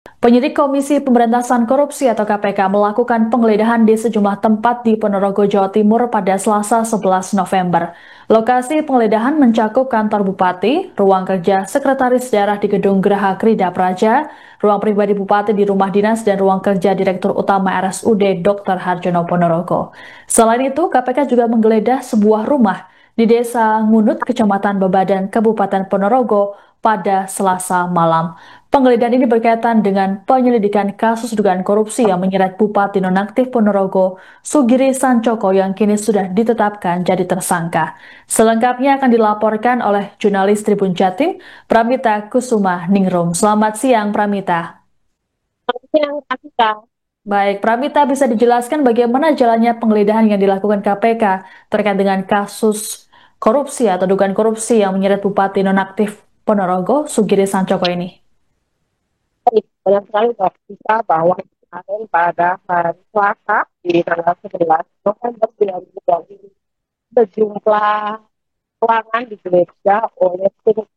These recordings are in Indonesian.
Penyidik Komisi Pemberantasan Korupsi atau KPK melakukan penggeledahan di sejumlah tempat di Ponorogo, Jawa Timur pada Selasa 11 November. Lokasi penggeledahan mencakup kantor bupati, ruang kerja sekretaris daerah di Gedung Geraha Krida Praja, ruang pribadi bupati di rumah dinas, dan ruang kerja Direktur Utama RSUD Dr. Harjono Ponorogo. Selain itu, KPK juga menggeledah sebuah rumah di Desa Ngunut, Kecamatan Babadan, Kabupaten Ponorogo pada Selasa malam. Penggeledahan ini berkaitan dengan penyelidikan kasus dugaan korupsi yang menyeret Bupati Nonaktif Ponorogo, Sugiri Sancoko yang kini sudah ditetapkan jadi tersangka. Selengkapnya akan dilaporkan oleh jurnalis Tribun Jatim, Pramita Kusuma Ningrum. Selamat siang, Pramita. Yang Afrika. Baik, Pramita bisa dijelaskan bagaimana jalannya penggeledahan yang dilakukan KPK terkait dengan kasus korupsi atau dugaan korupsi yang menyeret Bupati Nonaktif Ponorogo, Sugiri Sancoko ini? Banyak sekali kita bahwa kemarin pada hari Selasa di tanggal 11 November 2020 sejumlah ruangan digeledah oleh tim.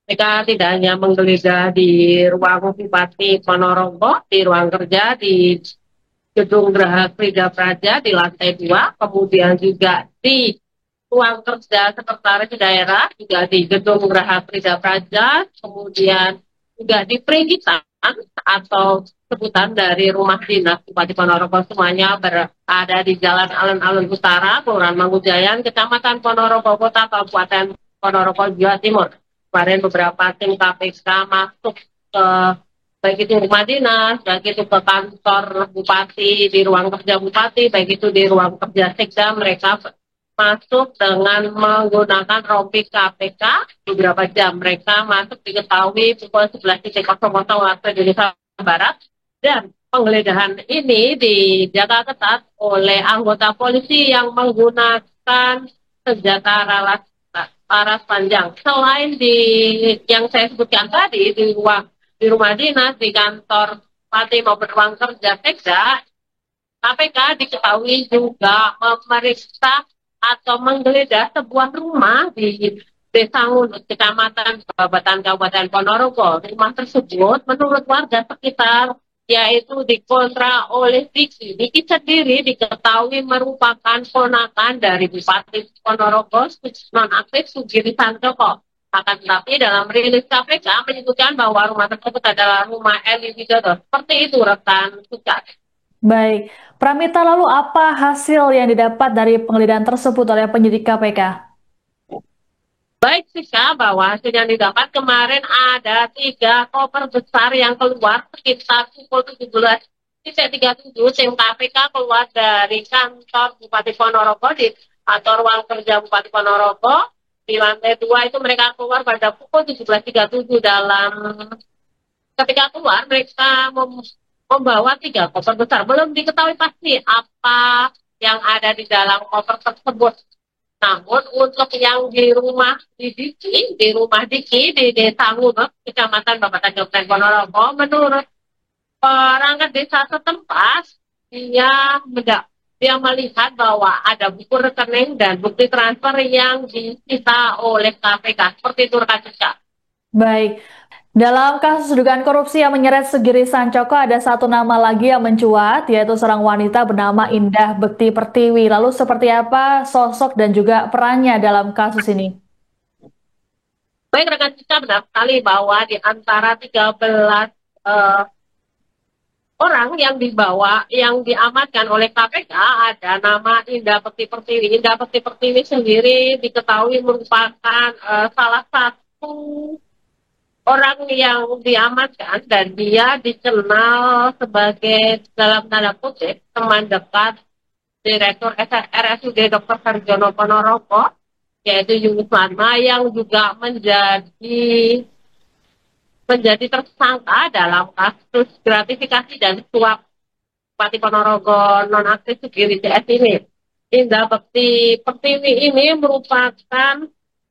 Mereka tidak hanya menggeledah di ruang Bupati Ponorogo, di ruang kerja di Gedung Geraha Krida Praja di lantai 2, kemudian juga di ruang kerja sekretaris daerah, juga di Gedung Geraha Krida Praja, kemudian juga di perizinan atau sebutan dari rumah dinas Bupati Ponorogo semuanya berada di Jalan Alun-Alun Utara, Kelurahan Mangkujayan, Kecamatan Ponorogo Kota, Kabupaten Ponorogo, Jawa Timur. Kemarin beberapa tim KPK masuk ke baik itu rumah dinas, baik itu ke kantor bupati, di ruang kerja bupati, baik itu di ruang kerja sekda, mereka masuk dengan menggunakan rompi KPK beberapa jam. Mereka masuk diketahui pukul 11.00 waktu Indonesia Barat, dan penggeledahan ini dijaga ketat oleh anggota polisi yang menggunakan senjata laras panjang. Selain di yang saya sebutkan tadi di rumah dinas, di kantor bupati maupun ruang kerja sekda, KPK diketahui juga memeriksa atau menggeledah sebuah rumah di Desa Ngunut, Kecamatan Babatan, Kabupaten Ponorogo. Rumah tersebut menurut warga sekitar yaitu dikontrak oleh Diki. Diki sendiri diketahui merupakan ponakan dari Bupati Ponorogo, nonaktif Sugiri Sancoko. Akan tetapi dalam rilis KPK menyebutkan bahwa rumah tersebut adalah rumah Eli Widodo. Seperti itu rekan Suka. Baik, Pramita, lalu apa hasil yang didapat dari penggeledahan tersebut oleh penyidik KPK? Baik Sika, bahwa hasil yang didapat kemarin ada 3 koper besar yang keluar sekitar pukul 17.37. Tim KPK keluar dari kantor Bupati Ponorogo di atau ruang kerja Bupati Ponorogo. Di lantai 2 itu mereka keluar pada pukul 17.37. Ketika keluar mereka membawa 3 koper besar. Belum diketahui pasti apa yang ada di dalam koper tersebut. Namun untuk yang di rumah Diki di Desa Ngunut, Kecamatan Babatan, Kabupaten Ponorogo, menurut perangkat desa setempat, dia melihat bahwa ada buku rekening dan bukti transfer yang disita oleh KPK. Seperti itu rekan Siska. Baik, dalam kasus dugaan korupsi yang menyeret Sugiri Sancoko ada satu nama lagi yang mencuat, yaitu seorang wanita bernama Indah Bekti Pertiwi. Lalu seperti apa sosok dan juga perannya dalam kasus ini? Baik rekan Siska, benar sekali bahwa di antara 13 eh, orang yang diamankan oleh KPK ada nama Indah Bekti Pertiwi. Indah Bekti Pertiwi sendiri diketahui merupakan salah satu orang yang diamankan, dan dia dikenal sebagai dalam tanda kutip teman dekat Direktur RSUD Dr. Harjono Ponorogo, yaitu Yunus Marma, yang juga menjadi tersangka dalam kasus gratifikasi dan suap Bupati Ponorogo nonaktif Sugiri CS ini. Indah Bekti Pertiwi ini merupakan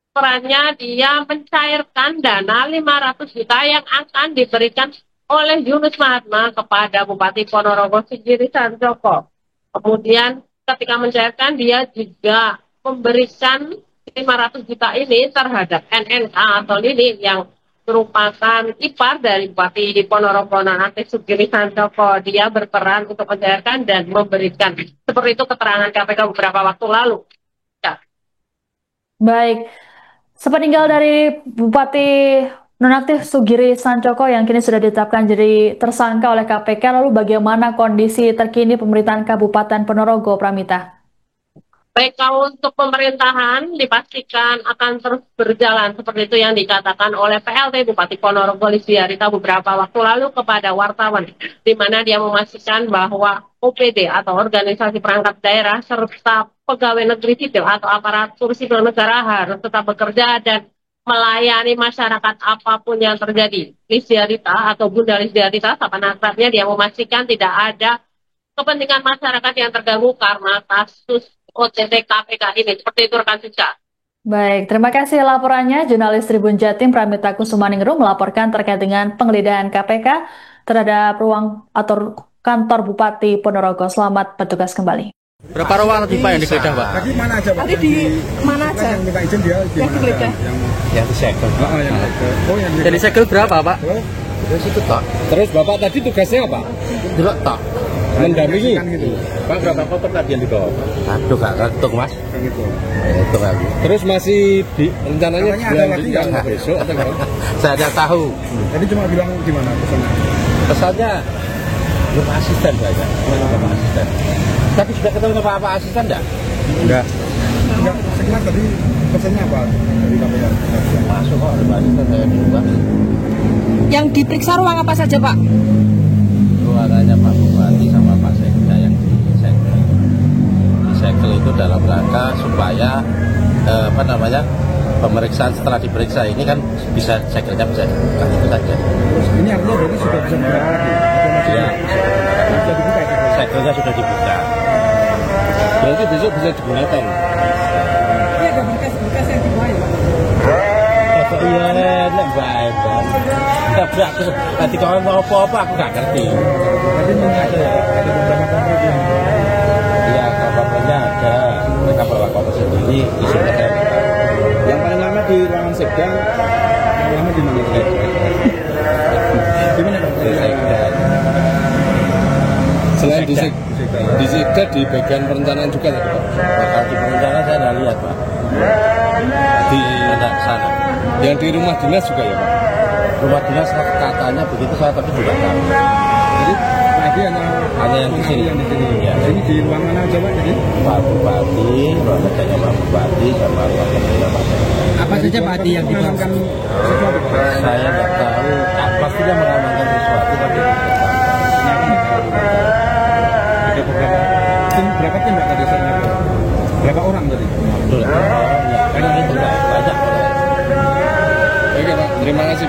perannya dia mencairkan dana 500 juta yang akan diberikan oleh Yunus Mahatma kepada Bupati Ponorogo Sugiri Sancoko. Kemudian ketika mencairkan dia juga memberikan 500 juta ini terhadap NNK atau Lili yang merupakan ipar dari Bupati Ponorogo Nonaktif Sugiri Sancoko. Dia berperan untuk mencairkan dan memberikan seperti itu keterangan KPK beberapa waktu lalu. Ya. Baik, sepeninggal dari Bupati Nonaktif Sugiri Sancoko yang kini sudah ditetapkan jadi tersangka oleh KPK, lalu bagaimana kondisi terkini pemerintahan Kabupaten Ponorogo, Pramita? Baik, kalau untuk pemerintahan dipastikan akan terus berjalan seperti itu yang dikatakan oleh PLT Bupati Ponorogo Listiarita beberapa waktu lalu kepada wartawan, di mana dia memastikan bahwa OPD atau organisasi perangkat daerah serta pegawai negeri sipil atau aparatur sipil negara harus tetap bekerja dan melayani masyarakat apapun yang terjadi. Listiarita atau Bunda Listiarita, sapa akrabnya, dia memastikan tidak ada kepentingan masyarakat yang terganggu karena kasus OTT KPK ini. Seperti itu rekan Siska. Baik, terima kasih laporannya. Jurnalis Tribun Jatim Pramita Kusumaningrum melaporkan terkait dengan penggeledahan KPK terhadap ruang atau kantor Bupati Ponorogo. Selamat bertugas kembali. Berapa ruang tadi Pak yang digeledah Pak? Tadi mana aja Pak? Tadi di mana aja? Yang minta izin dia di Yang digeledah. Yang disegel. yang Yang disegel berapa Pak? Terus itu tak. Terus Bapak tadi tugasnya apa? Delok tak. Mendampingi. Gitu. Pak berapa koper tadi yang dibawa? Aduh gak ngitung Mas. Kan gitu. Ngitung aku. Terus masih rencananya bulan ini nggak besok atau nggak? Saya tidak tahu. Tadi cuma bilang gimana pesannya? Pesannya belum asisten saja. Belum asisten. Tapi sudah ketemu sama Pak asisten enggak? Enggak. Enggak. Sekarang tadi pesannya apa dari KPK? Masuk kok ada asisten saya juga. Yang diperiksa ruang apa saja, Pak? Ruangannya Pak Bupati sama Pak Sekda yang disegel. Disegel itu dalam rangka supaya pemeriksaan setelah diperiksa ini kan bisa segelnya bisa dibuka itu saja. Terus ini artinya berarti sudah bisa dibuka lagi? Iya. Sudah dibuka ya? Segelnya sudah dibuka. Berarti besok bisa digunakan? Ini ada berkas-berkas yang dibawa ya, Pak? Iya, nek baik kan. Tapi aku nanti kalau mau apa-apa aku nggak ngerti. Tapi ada beberapa konkret yang Iya, kabarnya ada. Mereka bawa koper sendiri, isinya saya. yang paling lama di ruangan Sekda, yang lama di mana? Di mana Pak? Di Sekda. Selain di Sekda. Sekda, di Sekda di bagian perencanaan juga tadi Pak? Bakal di perencanaan saya nggak lihat Pak. Di Ada sana. yang di rumah dinas juga ya Pak? Rumah dinas katanya begitu saya tapi juga tahu. Jadi tadi Hanya yang di sini. Yang di sini. Iya. Ini di ruang mana aja Pak tadi? Pak Bupati, ruang kerjanya Pak Bupati sama ruang kerjanya Pak Sekda. Apa saja Pak yang diamankan sesuatu Pak? Saya nggak tahu. Pastinya mengamankan sesuatu tapi tidak tahu. Ada beberapa tim, berapa tim Pak tadi saya nyebut? Berapa orang tadi? Betul. Karena itu banyak. Oke Pak, terima kasih.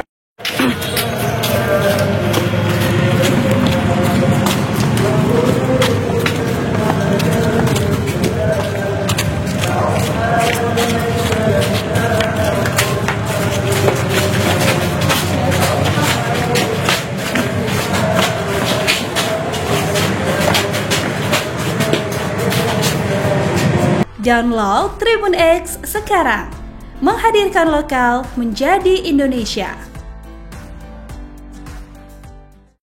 Download Tribun X sekarang, menghadirkan lokal menjadi Indonesia.